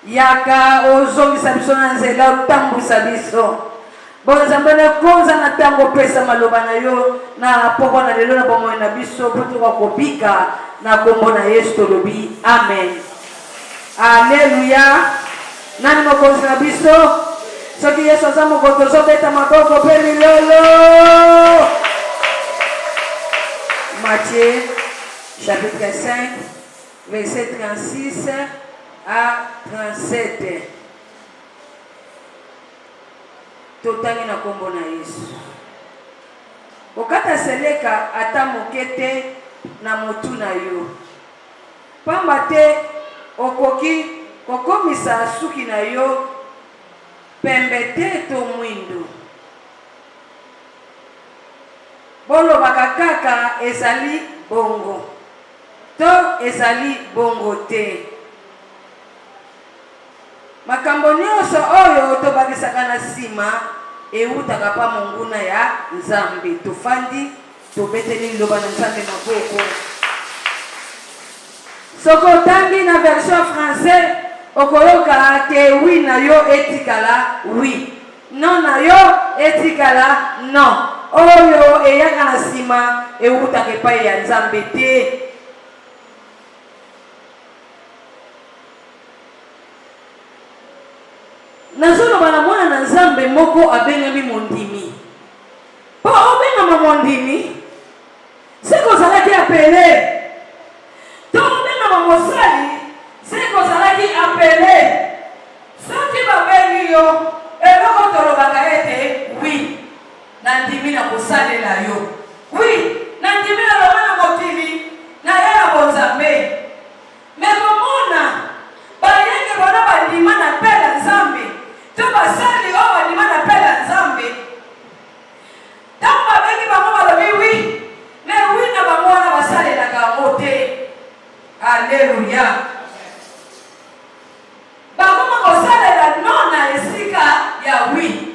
Yaka ozongi sabisona nzela utambusa biso bonzambana konza na tango pesa maloba na yo na poko na lelo na bomo na biso poto kwa kopika na kombo na Yesu tolobi amen. Alleluia. Nani mokonzi na biso soki Yesu azamo kotozo beta makoko pe milolo. Matthieu chapitre 5 verset 36 à 37. Totangi na kombo na Yesu. Okata seleka ata mokete na motu na yo. Pamba te okoki kokomisa suki na yo pembe te to mwindo. Bolo bakakaka ezali bongo. To ezali bongo te. Makambo nyonso oyo tobakisaka na sima eutaka pa monguna ya Nzambe. Tofandi tobeteli liloba na Nzambe maboko. Soko tangi na version français okoyoka ke oui na yo etikala oui, non na yo etikala non. Oyo eyaka na sima eutaka epai ya Nzambe te. Nazono bana mwana na Nzambe moko abengami mondimi. Po obengama mondimi seko zalaki apele. To obengama mosali seko zalaki apele. Soki babengi yo eloko tolobaka ete oui na ndimi na kosalela yo. Oui na ndimi na loba na mokili na ye ya bonzambe. Mekomona bayenge bona bandima na pela Nzambe. To basali o bandima na pela Nzambe. Tango babengi bango balobi oui, mais oui na bango wana basalelaka yango te. Alleluia. Bakoma kosalela non na esika ya oui.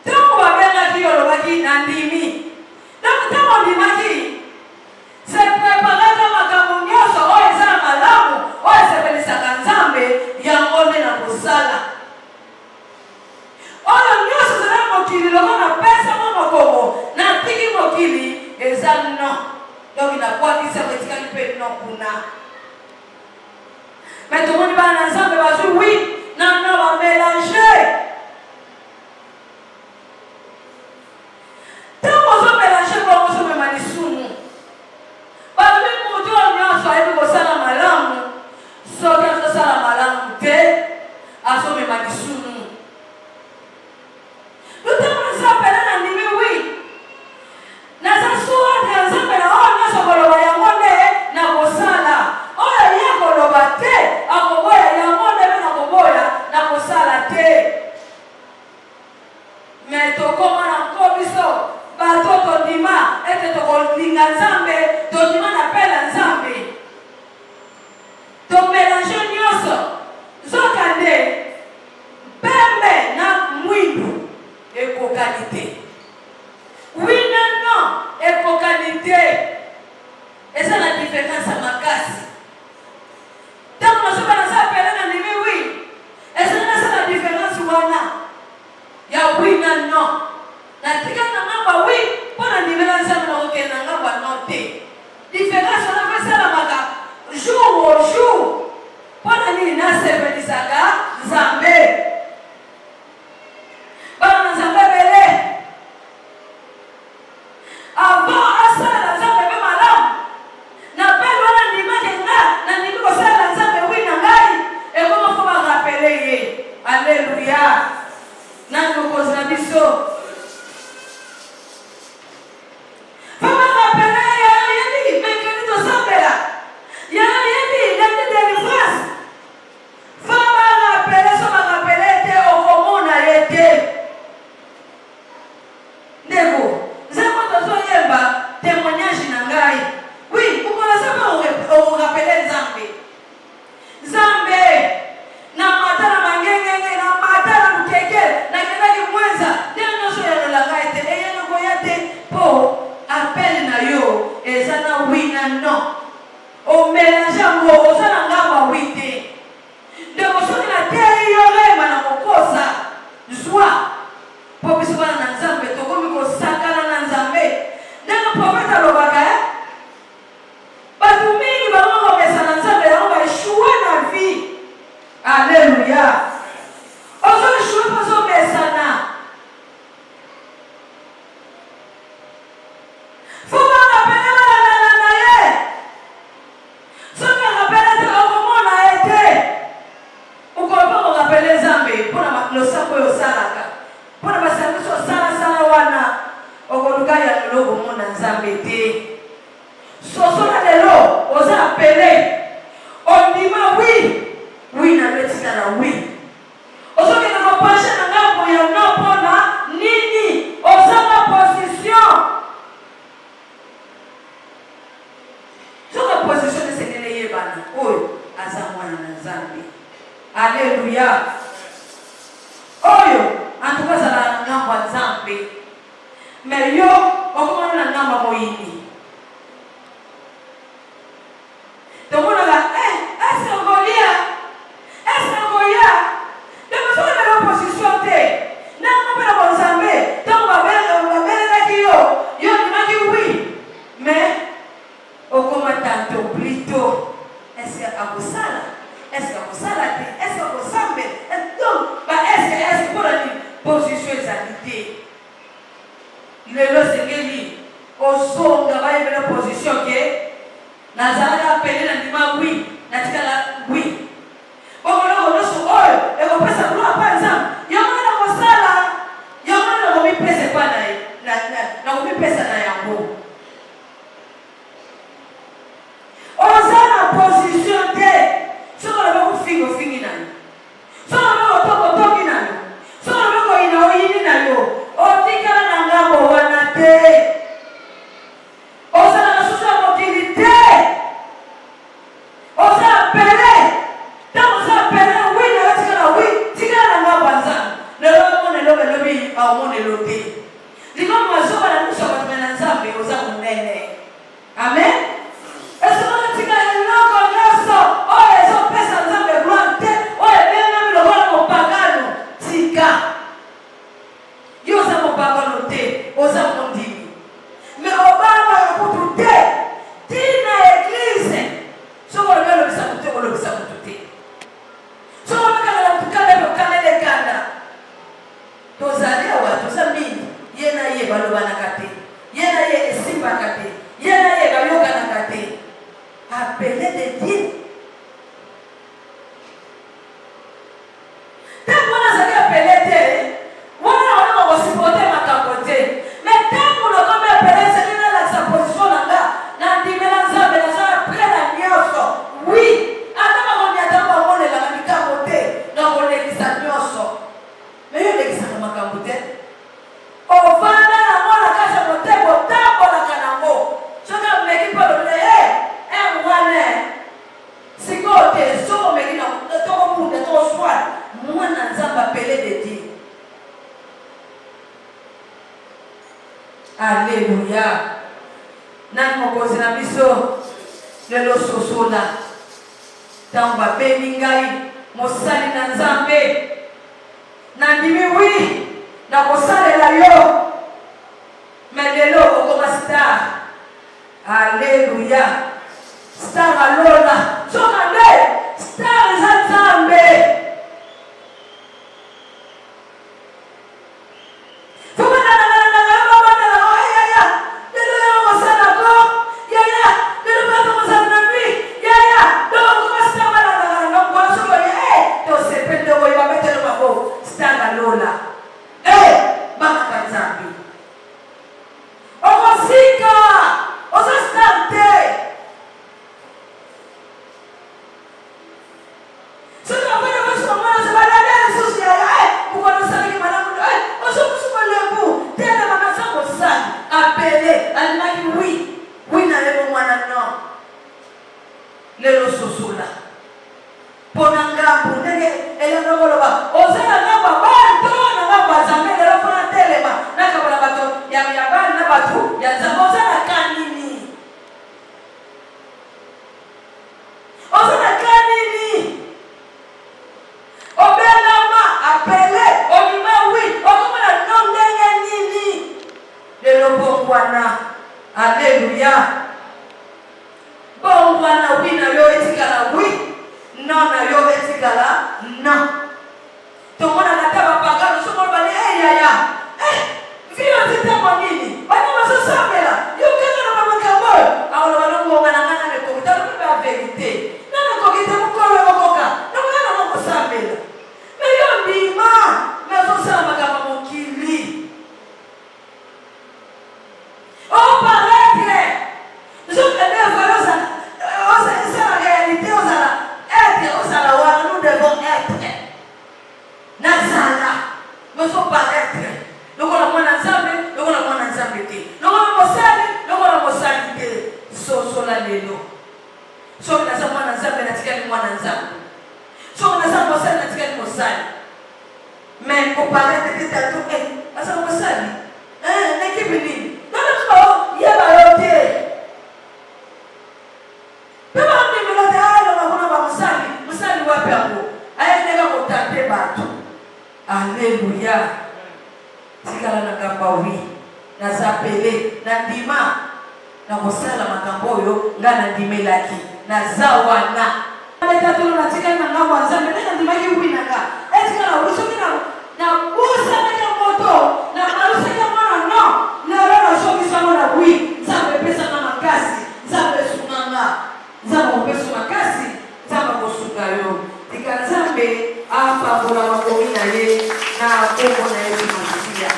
Tango babengaki yo lobaki na ndimi. Tango ndimaki se preparaka makambo nyonso oyo eza na malamu oyo esepelisaka Nzambe yango nde na kosala. Oyo nyonso zala mokili loko na pesa mo mokongo na tiki mokili eza non. Donc na kwakisa kotikali pe non kuna. Mais tout le monde va ensemble va dire oui, non non va mélanger. Tant qu'on se mélange pour on se met malisumu. Parce que pour tout le monde ça est pour ça la malamu. So que ça la malamu eza na oui. Ozoke na kopasha na ngambo ya nopo na nini? Ozanga position. Soka position de senele yebana. Oyo aza mwana na Nzambe. Alléluia. Oyo antuka zala na ngambo ya Nzambe. Mais yo okomana na ngambo moyini. Tomona la est-ce qu'on y a de besoin de l'opposition te na ko na Nzambe donc ba bela ki yo dimaki oui mais okoma tanto plutôt est-ce akosala te est-ce akosambe donc ba est-ce pour la position ezalité lelo sengeli osonga ba yebela position ke nazala appelé na ndima oui natikala oui bongo loso oyo ekopesa gloire par exemple yango na kosala yango na komipesa kwa na komipesa na yango oza na position te soko na bako fingi nani soko na bako toki nani soko na bako inaoyini na yo otikala na ngambo wana te oza na susu ya mokili te oza apele tango oza apele oui na tika na oui tika na ngambo Nzambe lelo mone lobi aomone lote likomo azoba na miso bato na Nzambe oza monene amen. Oza mondimi mais obama yakutute tina eglise soko lobisa kutute soko bakala tukale lokale kanda tozali awa tozamini yena ye balobana kate yena ye esimba kate yena ye bayokana kate appelé de Dieu tapona zali appelé te wana wana ko sipote makambo te. Alléluia. Nani mokozi na biso lelo sosola tamba beningai mosali na Nzambe nandimi wi na kosalela yo melelo okoma star. Alléluia. Star alola soka nde star za Nzambe. Lelo sosola pona ngambo ndenge elanga koloba ozala ngamba bato na ngamba Nzambe lelo fona telema nakabona bato ya bana na bato ya Nzambe ozala kanini obelama apele onima wi okomona nondenge nini lelo bongwana. Alléluia. Bongwana wi na yo etikala wi non na yo etikala non. Tomona nataba pagano somo bali yaya vio titamo nini bani masosambela yo kana na makambo awolo balongo ngana ne ko bitalo ba verite na ko kitamo ko lo koka na ngana mo kusambela me yo ndima na sosamba kama mokili o paraître je connais voilà ça c'est la réalité nous devons être kusali. Mais comparé peut-être à tout, asa kusali. N'équipe nini? Non, il y a la loterie. Pema ndi milote hayo na kuna musali wapi hapo? Aya nega kotate batu. Alleluia. Tikala na kambawi. Na zapele na ndima na kusala makambo yo ngana ndimelaki na zawana. Leta tolo na tika na ngamo nzambe na ndima yi wina ka. Etika na usoki na busa na moto na arusa ya mwana no. Na leo shoki sana na wi. Nzambe pesa na makasi. Nzambe sunanga. Nzambe upesu makasi. Nzambe kusuka yo. Tika nzambe apa kuna makomina ye na Mungu na Yesu kusikia.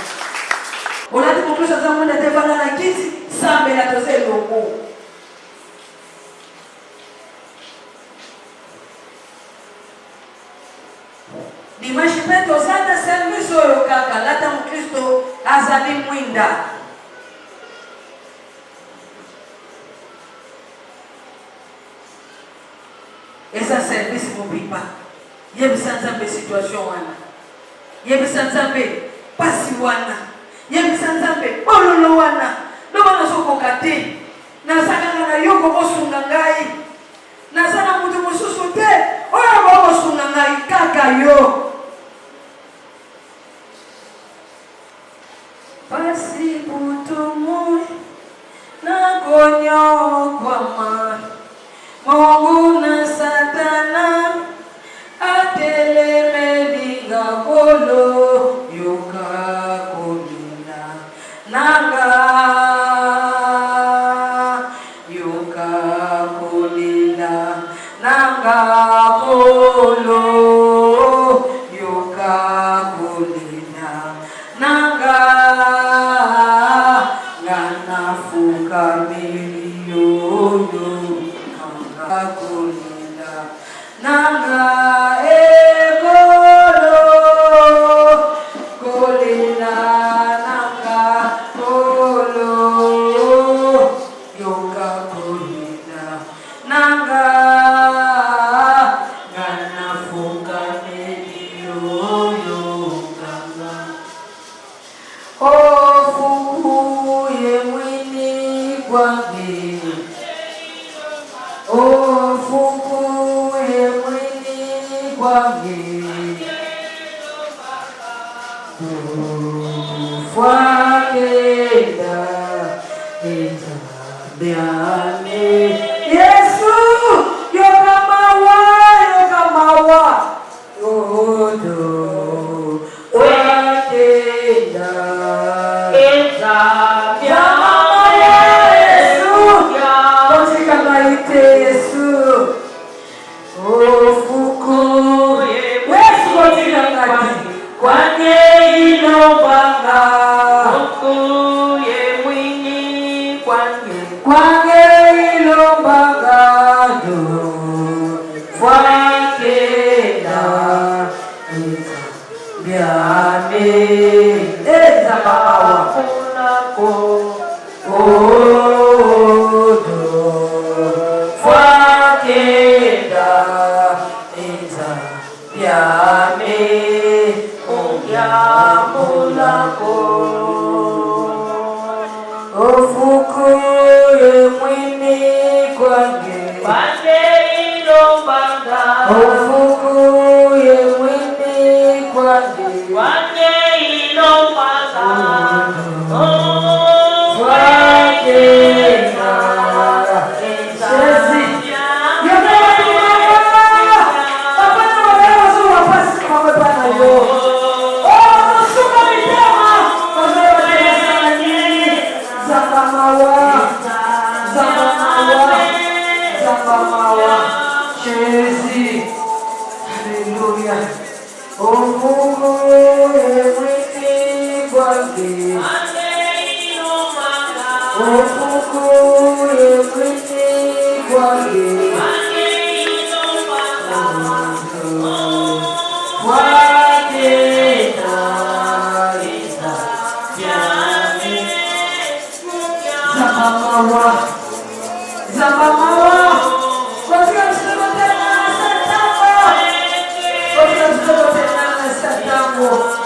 Unati mukrisha za mwenda tefana na kiti sambe na tose longo. Dimashi peto zata service oyo kaka lata mukristo azali mwinda. Esa service mubipa. Yebisa nzambe situation wana. Yebisa nzambe pasi wana. Yebisa nzambe ololo wana. Nobana sokoka te. Nazaka na yoko kosunga ngai. Nazana mutu mususu te. Oyo kosunga ngai kaka yo. Pasi butu mui na konyo kwa ma. Mungu na Satana ateleme linga kolo yoka kolina nanga yoka kolina nanga kolo yoka kolina nanga ngana fuka miliyoyo kulina nanga egolo kulina nanga kolo yoka kulina nanga ngana fuka melio yoka ofu ye mwini kwangi ofuku ye mwini kwangi ufakenda itabiane Yesu yokamawa yodo wakenda Zambamawa, Yeah.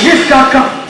Jusqu'à quand?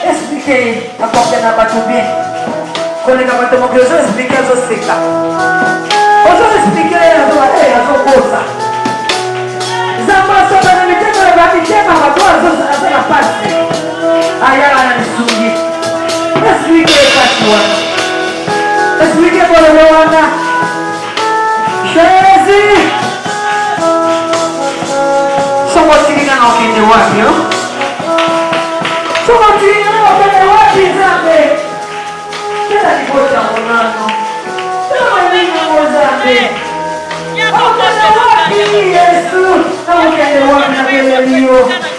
Expliquei a qualquer na batubim. Quando ele vai tomar o que eu já expliquei a você. Eu já expliquei a sua bolsa. Zamba só para me ter que levar me ter para a tua na parte. Aí ela me sungi. Expliquei para tua. Expliquei para o meu Ana. Chese. Só vou te ligar no fim do ano, viu? Só vou te ligar no fim do ano, sabe? Quero que você amorando. Não é nem amor, Yesu, não quero o ano na beleza.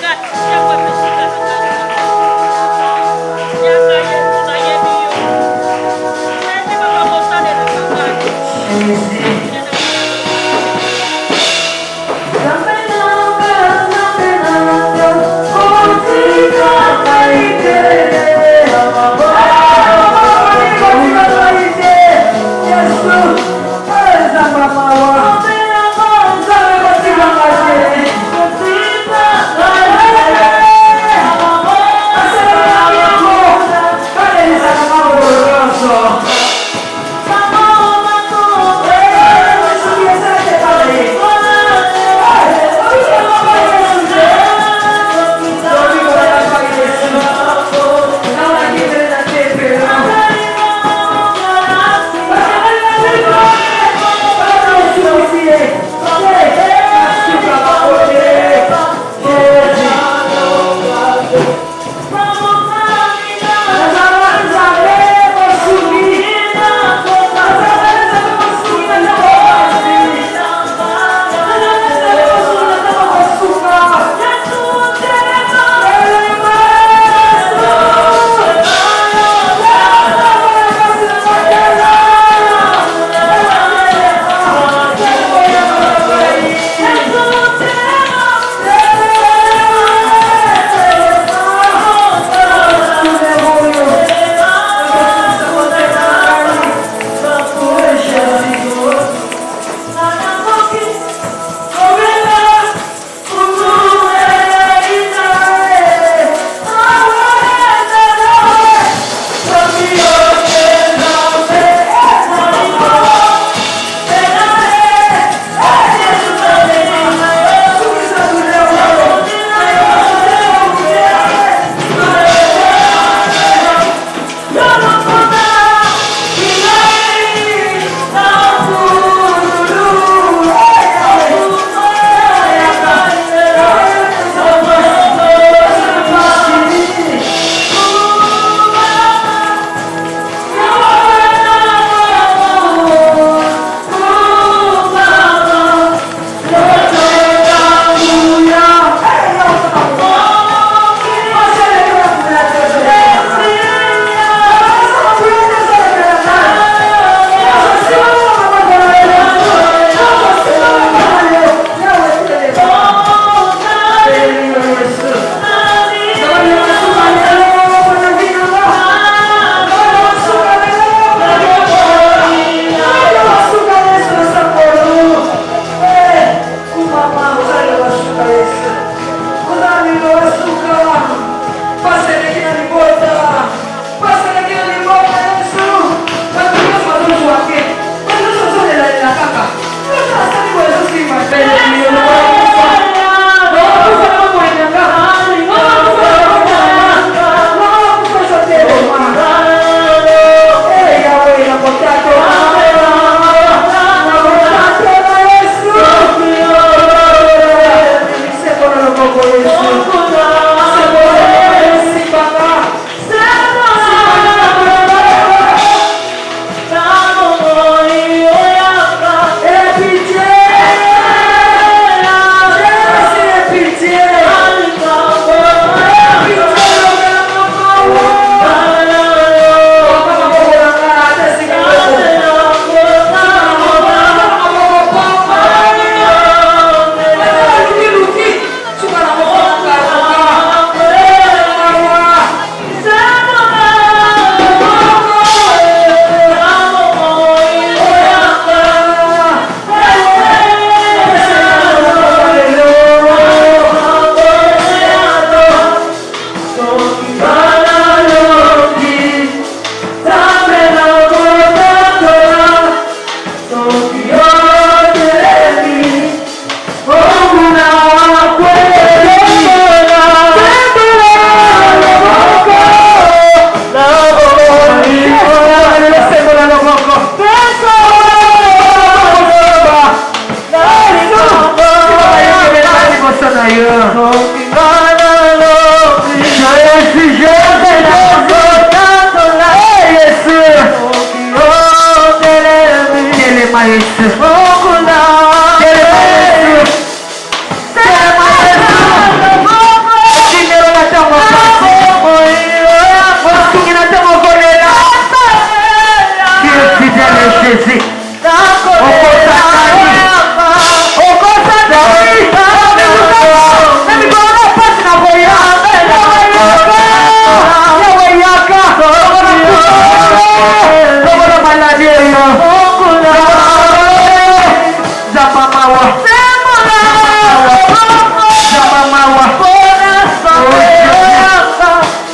Jésus.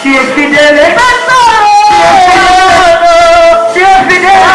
Tu es fidèle. Tu es fidèle.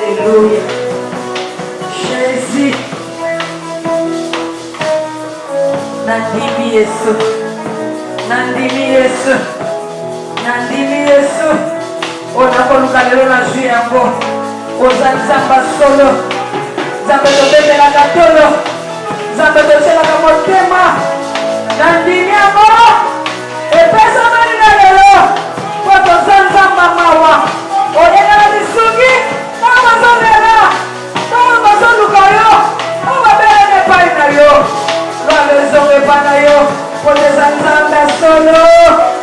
Alléluia. Jésus. Nandimi Yesu. Nandimi Yesu. Nandimi Yesu. Onakoluka lelo na jwi yango. Oza nzamba solo. Nzambe tobetela tolo. Nzambe toselaka motema. Nandimi yango. Epesa mani na lelo. Po toza nzamba mawa. Oyekala misugi. Tango bazolela. Tango bazoluka yo. Tango babelene epai na yo. Lwalo ezongo epai na yo. Po teza nzambe solo.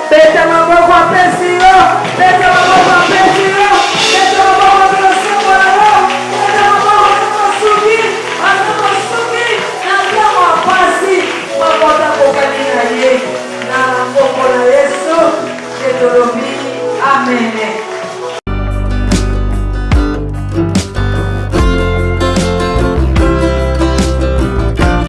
Beta maboko apesi yo. Beta maboko apesi yo. Beta maboko apesi yo. Beta maboko apesi yo. Anamosugi. Nandamo apasi. Mabota kokani na ye. Na mboko na Yesu. Kedolobi. Amen.